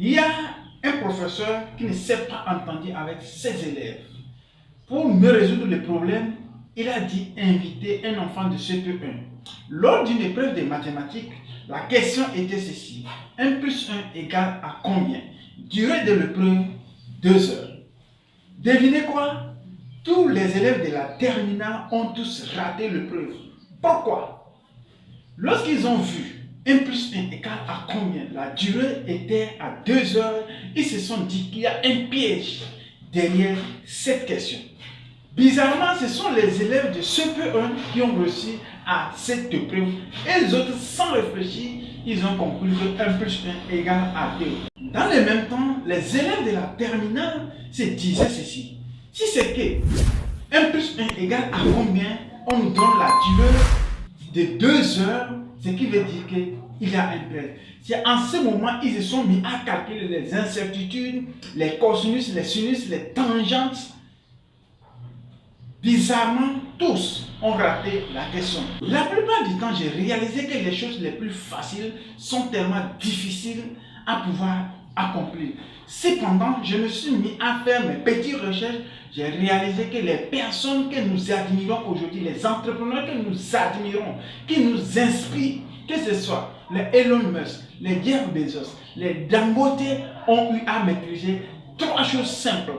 Il y a un professeur qui ne s'est pas entendu avec ses élèves. Pour mieux résoudre le problème, il a dit inviter un enfant de CP1. Lors d'une épreuve de mathématiques, la question était ceci. 1 plus 1 égale à combien? Durée de l'épreuve, 2 heures. Devinez quoi? Tous les élèves de la terminale ont tous raté l'épreuve. Pourquoi? Lorsqu'ils ont vu 1 plus 1 égale à combien, la durée était à 2 heures, ils se sont dit qu'il y a un piège derrière cette question. Bizarrement, ce sont les élèves de CP1 qui ont réussi à cette épreuve et les autres, sans réfléchir, ils ont conclu que 1 plus 1 égale à 2. Dans le même temps, les élèves de la terminale se disaient ceci. Si c'est que 1 plus 1 égale à combien, on nous donne la durée de 2 heures, ce qui veut dire qu'il y a un piège. C'est en ce moment ils se sont mis à calculer les incertitudes, les cosinus, les sinus, les tangentes. Bizarrement, tous ont raté la question. La plupart du temps, j'ai réalisé que les choses les plus faciles sont tellement difficiles à pouvoir accomplir. Cependant, je me suis mis à faire mes petites recherches. J'ai réalisé que les personnes que nous admirons aujourd'hui, les entrepreneurs que nous admirons, qui nous inspirent, que ce soit les Elon Musk, les Jeff Bezos, les Dangote, ont eu à maîtriser 3 choses simples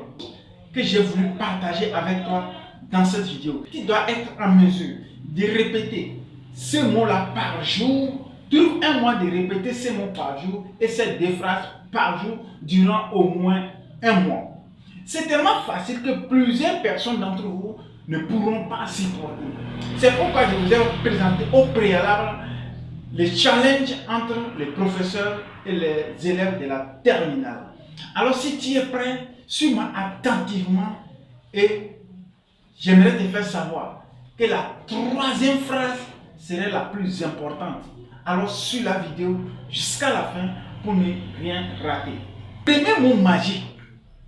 que j'ai voulu partager avec toi dans cette vidéo. Tu dois être en mesure de répéter ce mot-là par jour. Trouve un mois de répéter ces mots par jour et ces 2 phrases par jour durant au moins un mois. C'est tellement facile que plusieurs personnes d'entre vous ne pourront pas s'y porter. C'est pourquoi je vous ai présenté au préalable les challenges entre les professeurs et les élèves de la terminale. Alors si tu es prêt, suis-moi attentivement et j'aimerais te faire savoir que la 3e phrase serait la plus importante. Alors suis la vidéo jusqu'à la fin pour ne rien rater. Le premier mot magique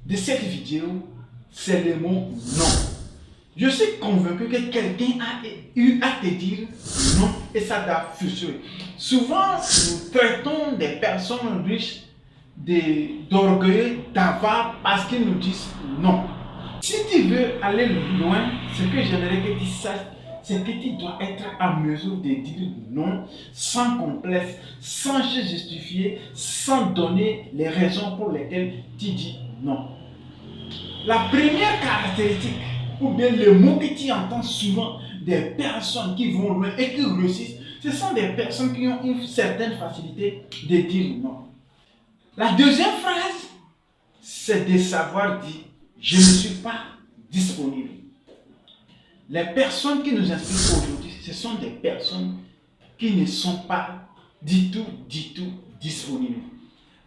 de cette vidéo, c'est le mot non. Je suis convaincu que quelqu'un a eu à te dire non et ça t'a frustré. Souvent, nous traitons des personnes riches d'orgueilleux, d'avares parce qu'ils nous disent non. Si tu veux aller loin, ce que j'aimerais que tu saches, c'est que tu dois être en mesure de dire non sans complexe, sans se justifier, sans donner les raisons pour lesquelles tu dis non. La première caractéristique, ou bien le mot que tu entends souvent des personnes qui vont loin et qui réussissent, ce sont des personnes qui ont une certaine facilité de dire non. La deuxième phrase, c'est de savoir dire je ne suis pas disponible. Les personnes qui nous inspirent aujourd'hui, ce sont des personnes qui ne sont pas du tout disponibles.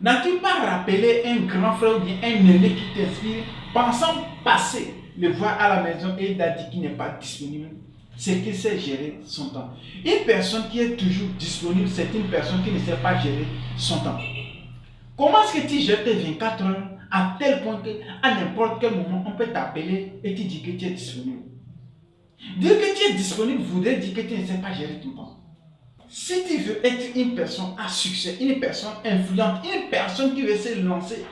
N'as-tu pas rappelé un grand frère ou bien un aîné qui t'inspire, pensant passer le voir à la maison et il a dit qu'il n'est pas disponible? C'est qu'il sait gérer son temps. Une personne qui est toujours disponible, c'est une personne qui ne sait pas gérer son temps. Comment est-ce que tu gères tes 24 heures à tel point qu'à n'importe quel moment, on peut t'appeler et tu dis que tu es disponible? Dire que tu es disponible voudrait dire que tu ne sais pas gérer ton temps. Si tu veux être une personne à succès, une personne influente, une personne qui veut se lancer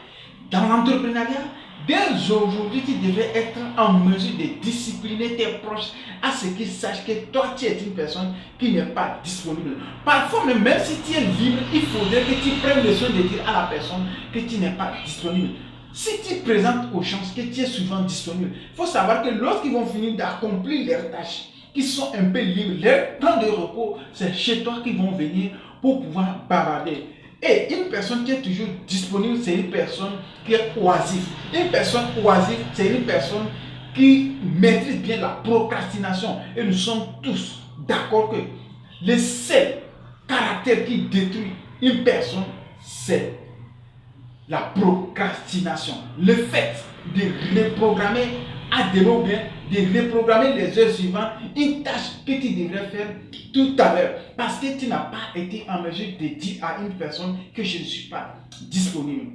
dans l'entrepreneuriat, dès aujourd'hui, tu devrais être en mesure de discipliner tes proches à ce qu'ils sachent que toi, tu es une personne qui n'est pas disponible. Parfois, même si tu es libre, il faudrait que tu prennes le soin de dire à la personne que tu n'es pas disponible. Si tu présentes aux chances que tu es souvent disponible, il faut savoir que lorsqu'ils vont finir d'accomplir leurs tâches, qui sont un peu libres, leur temps de repos, c'est chez toi qu'ils vont venir pour pouvoir bavarder. Et une personne qui est toujours disponible, c'est une personne qui est oisive. Une personne oisive, c'est une personne qui maîtrise bien la procrastination. Et nous sommes tous d'accord que le seul caractère qui détruit une personne, c'est la procrastination. Le fait de reprogrammer à demain ou bien de reprogrammer les heures suivantes, une tâche que tu devrais faire tout à l'heure parce que tu n'as pas été en mesure de dire à une personne que je ne suis pas disponible.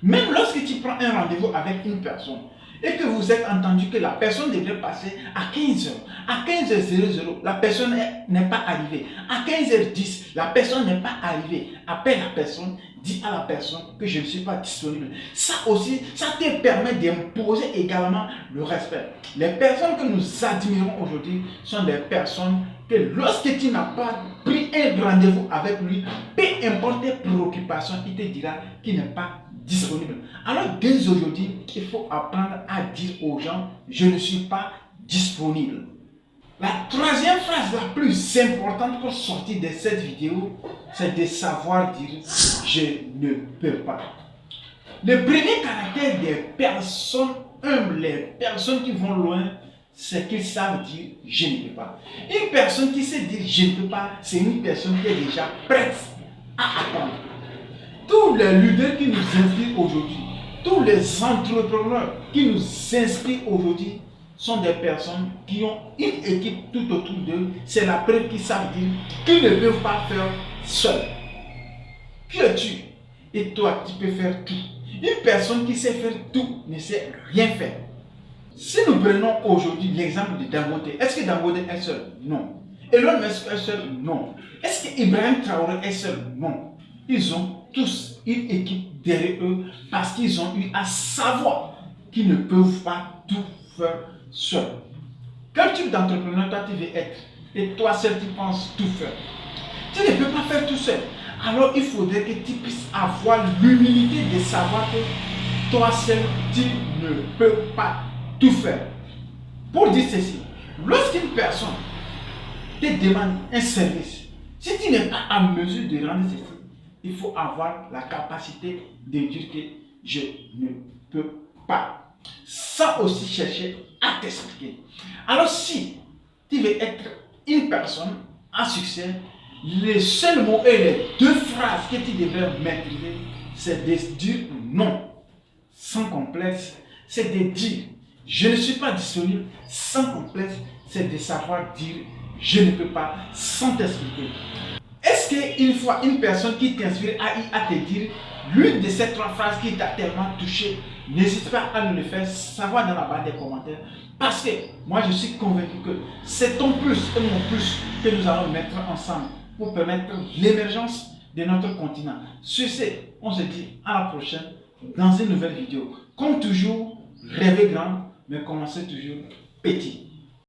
Même lorsque tu prends un rendez-vous avec une personne et que vous êtes entendu que la personne devrait passer à 15 heures. À 15h00, la personne n'est pas arrivée. À 15h10, la personne n'est pas arrivée. Appelle la personne, dis à la personne que je ne suis pas disponible. Ça aussi, ça te permet d'imposer également le respect. Les personnes que nous admirons aujourd'hui sont des personnes que lorsque tu n'as pas pris un rendez-vous avec lui, peu importe tes préoccupations, il te dira qu'il n'est pas disponible. Alors dès aujourd'hui, il faut apprendre à dire aux gens, je ne suis pas disponible. La troisième phrase la plus importante pour sortir de cette vidéo, c'est de savoir dire je ne peux pas. Le premier caractère des personnes humbles, les personnes qui vont loin, c'est qu'ils savent dire je ne peux pas. Une personne qui sait dire je ne peux pas, c'est une personne qui est déjà prête à apprendre. Tous les leaders qui nous inspirent aujourd'hui, tous les entrepreneurs qui nous inspirent aujourd'hui sont des personnes qui ont une équipe tout autour d'eux. C'est la preuve qu'ils savent dire qu'ils ne peuvent pas faire seuls. Qui es-tu? Et toi, tu peux faire tout. Une personne qui sait faire tout ne sait rien faire. Si nous prenons aujourd'hui l'exemple de Dangote, est-ce que Dangote est seul? Non. Elon Musk est seul? Non. Est-ce que Ibrahim Traoré est seul? Non. Ils ont tous une équipe derrière eux parce qu'ils ont eu à savoir qu'ils ne peuvent pas tout faire seuls. Quel type d'entrepreneur toi tu veux être? Et toi seul tu penses tout faire. Tu ne peux pas faire tout seul. Alors il faudrait que tu puisses avoir l'humilité de savoir que toi seul tu ne peux pas tout faire. Pour dire ceci, lorsqu'une personne te demande un service, si tu n'es pas en mesure de rendre ceci, il faut avoir la capacité de dire que je ne peux pas. Sans aussi chercher à t'expliquer. Alors si tu veux être une personne à succès, les seuls mots et les deux phrases que tu devrais maîtriser, c'est de dire non sans complexe, c'est de dire je ne suis pas disponible sans complexe, c'est de savoir dire je ne peux pas sans t'expliquer. Est-ce qu'une fois une personne qui t'inspire a eu à te dire l'une de ces trois phrases qui t'a tellement touché, n'hésite pas à nous le faire savoir dans la barre des commentaires. Parce que moi je suis convaincu que c'est ton plus et mon plus que nous allons mettre ensemble pour permettre l'émergence de notre continent. Sur ce, on se dit à la prochaine dans une nouvelle vidéo. Comme toujours, rêvez grand, mais commencez toujours petit.